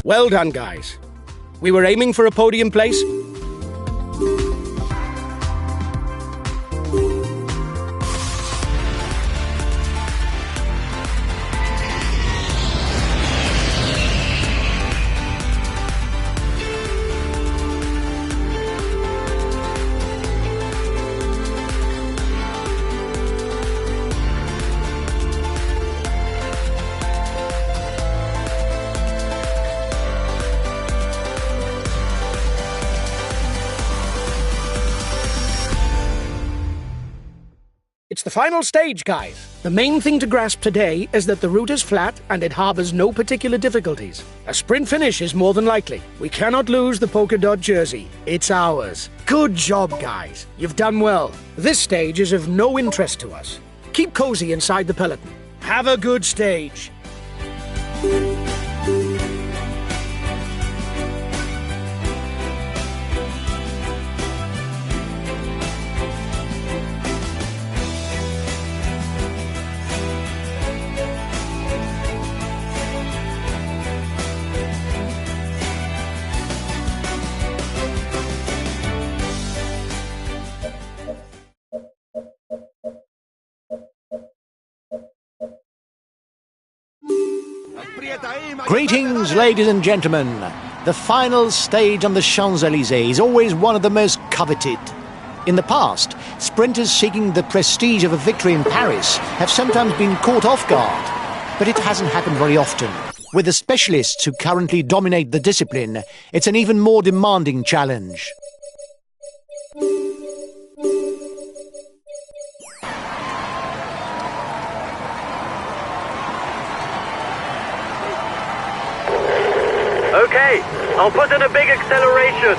Well done, guys. We were aiming for a podium place. It's the final stage, guys. The main thing to grasp today is that the route is flat and it harbors no particular difficulties. A sprint finish is more than likely. We cannot lose the polka dot jersey. It's ours. Good job, guys. You've done well. This stage is of no interest to us. Keep cozy inside the peloton. Have a good stage. Greetings, ladies and gentlemen. The final stage on the Champs-Élysées is always one of the most coveted. In the past, sprinters seeking the prestige of a victory in Paris have sometimes been caught off guard, but it hasn't happened very often. With the specialists who currently dominate the discipline, it's an even more demanding challenge. Okay, I'll put in a big acceleration.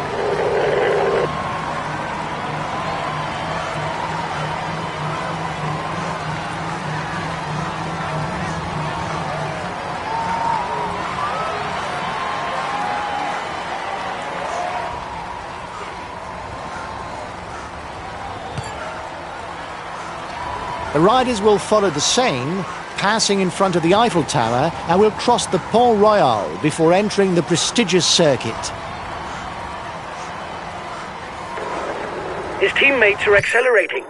The riders will follow the Seine, passing in front of the Eiffel Tower, and will cross the Pont Royal before entering the prestigious circuit. His teammates are accelerating.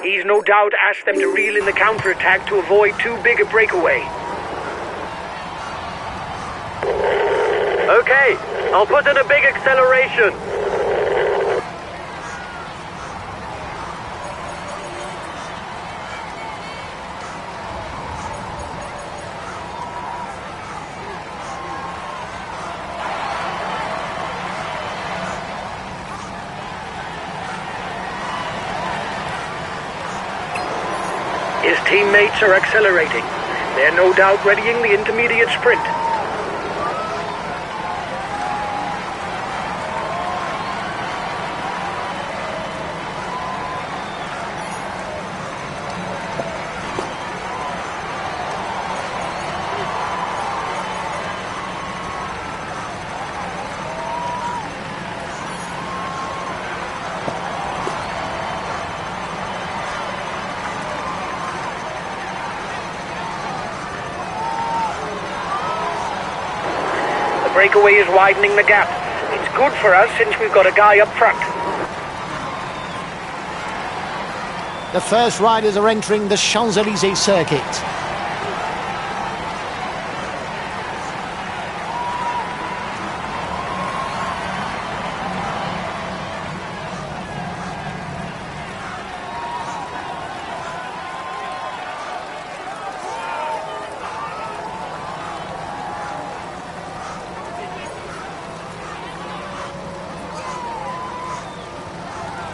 He's no doubt asked them to reel in the counterattack to avoid too big a breakaway. Okay, I'll put in a big acceleration. His teammates are accelerating. They're no doubt readying the intermediate sprint. Breakaway is widening the gap. It's good for us since we've got a guy up front. The first riders are entering the Champs-Élysées circuit.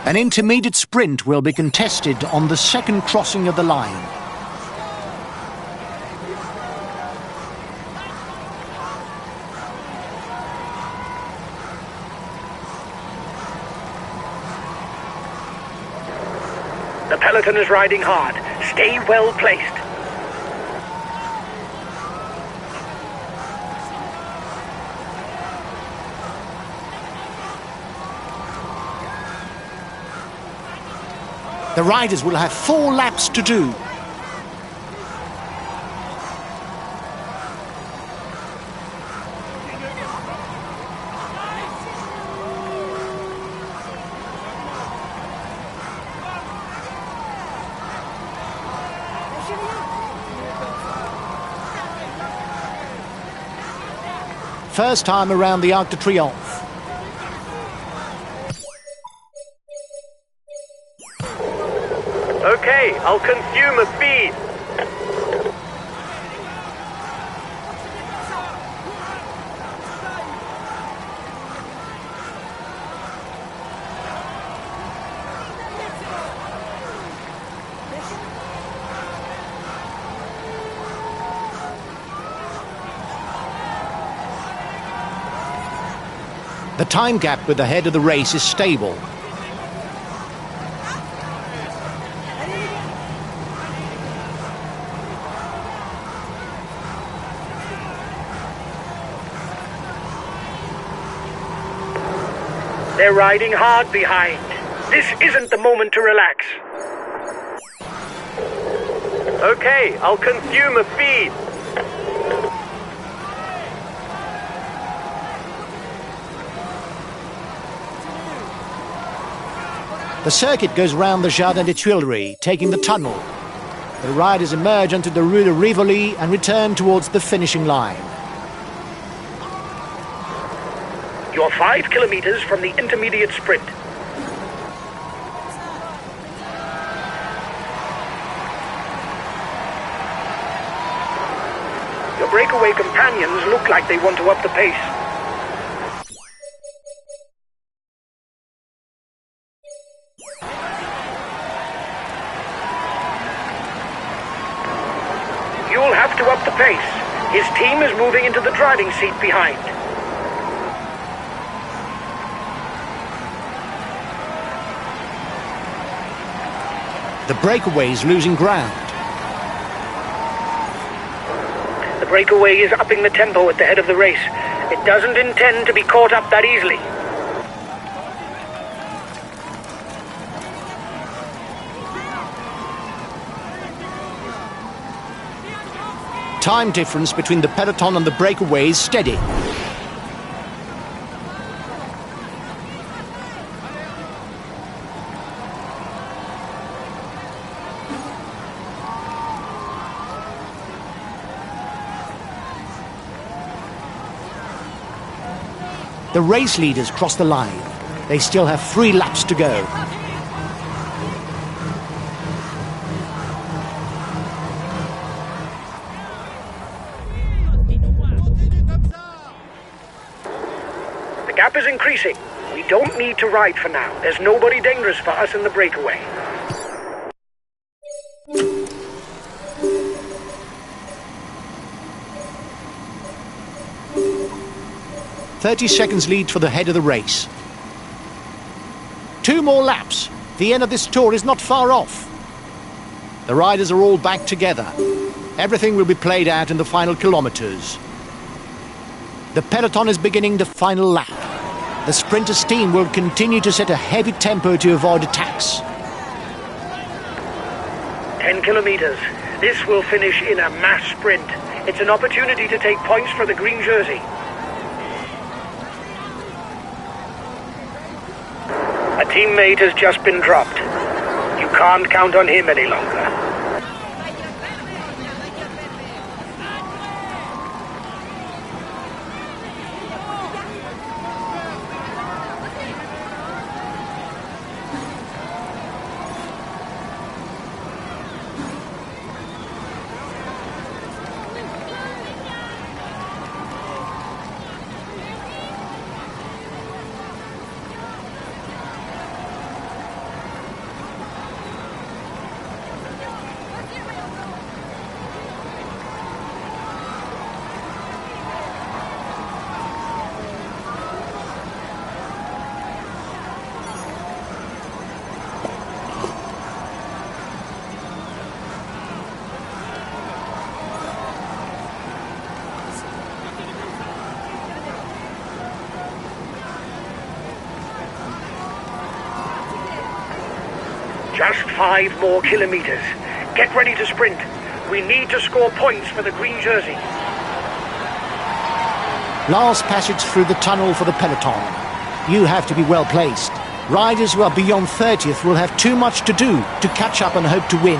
An intermediate sprint will be contested on the second crossing of the line. The peloton is riding hard. Stay well placed. The riders will have 4 laps to do. First time around the Arc de Triomphe. Okay, I'll consume a feed. The time gap with the head of the race is stable. They're riding hard behind. This isn't the moment to relax. Okay, I'll consume a feed. The circuit goes round the Jardin des Tuileries, taking the tunnel. The riders emerge onto the Rue de Rivoli and return towards the finishing line. You're 5 kilometers from the intermediate sprint. Your breakaway companions look like they want to up the pace. You'll have to up the pace. His team is moving into the driving seat behind. The breakaway is losing ground. The breakaway is upping the tempo at the head of the race. It doesn't intend to be caught up that easily. Time difference between the peloton and the breakaway is steady. The race leaders cross the line. They still have 3 laps to go. The gap is increasing. We don't need to ride for now. There's nobody dangerous for us in the breakaway. "30 seconds lead for the head of the race. 2 more laps. The end of this tour is not far off. The riders are all back together. Everything will be played out in the final kilometers. The peloton is beginning the final lap. The sprinters' team will continue to set a heavy tempo to avoid attacks. 10 kilometers. This will finish in a mass sprint. It's an opportunity to take points for the green jersey. A teammate has just been dropped. You can't count on him any longer. Just 5 more kilometers. Get ready to sprint. We need to score points for the green jersey. Last passage through the tunnel for the peloton. You have to be well placed. Riders who are beyond 30th will have too much to do to catch up and hope to win.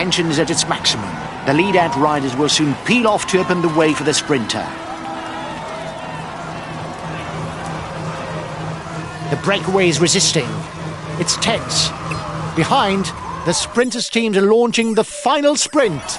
tension is at its maximum. The lead-out riders will soon peel off to open the way for the sprinter. The breakaway is resisting. It's tense. Behind, the sprinters' teams are launching the final sprint.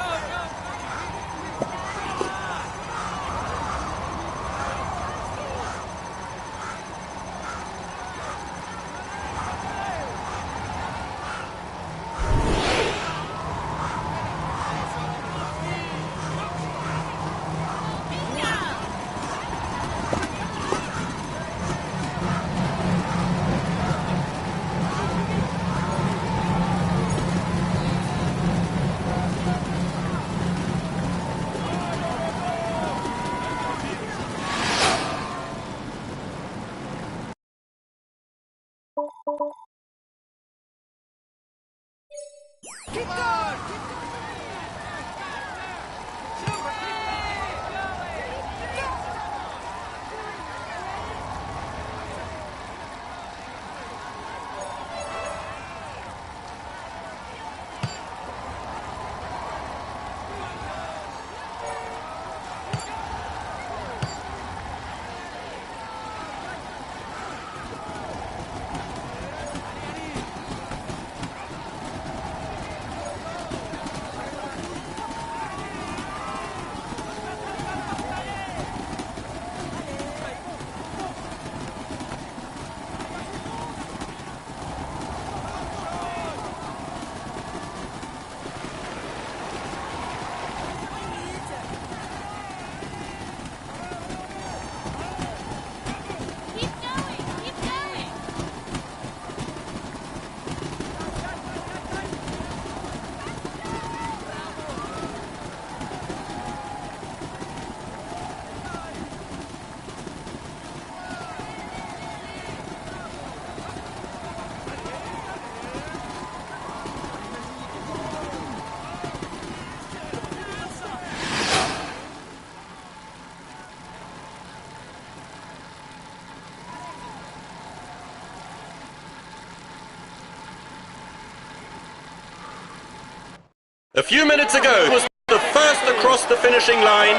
A few minutes ago was the first across the finishing line.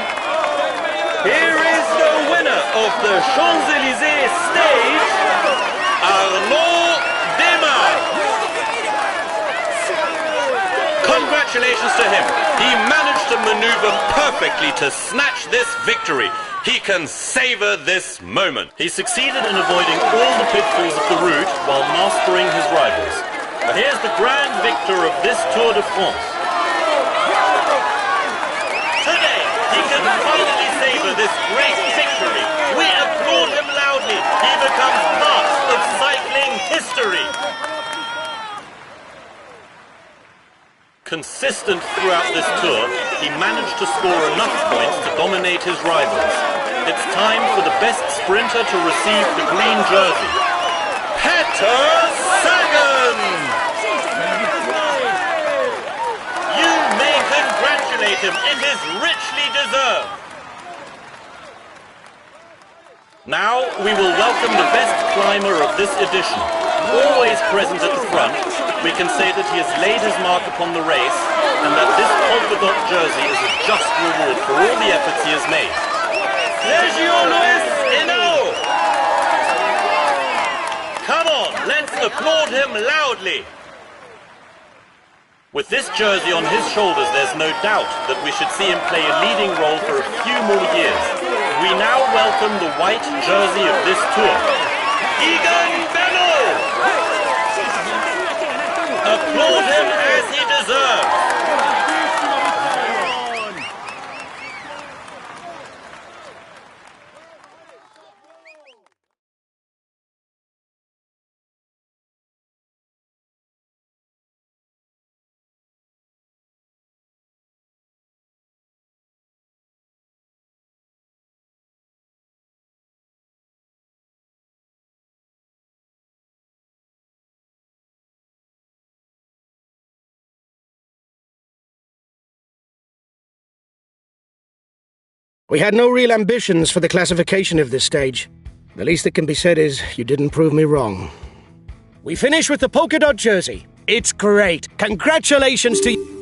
Here is the winner of the Champs-Élysées stage, Arnaud Demar. Congratulations to him. He managed to maneuver perfectly to snatch this victory. He can savor this moment. He succeeded in avoiding all the pitfalls of the route while mastering his rivals. Here's the grand victor of this Tour de France. Today, he can finally savor this great victory. We applaud him loudly. He becomes part of cycling history. Consistent throughout this tour, he managed to score enough points to dominate his rivals. It's time for the best sprinter to receive the green jersey. Peter Sagan! You may congratulate him. It is richly deserved. Now we will welcome the best climber of this edition. Always present at the front, we can say that he has laid his mark upon the race and that this polka dot jersey is a just reward for all the efforts he has made. Come on, let's applaud him loudly. With this jersey on his shoulders, there's no doubt that we should see him play a leading role for a few more years. We now welcome the white jersey of this tour, Egan Bernal. Applaud him as he deserves. We had no real ambitions for the classification of this stage. The least that can be said is you didn't prove me wrong. We finish with the polka dot jersey. It's great. Congratulations to you.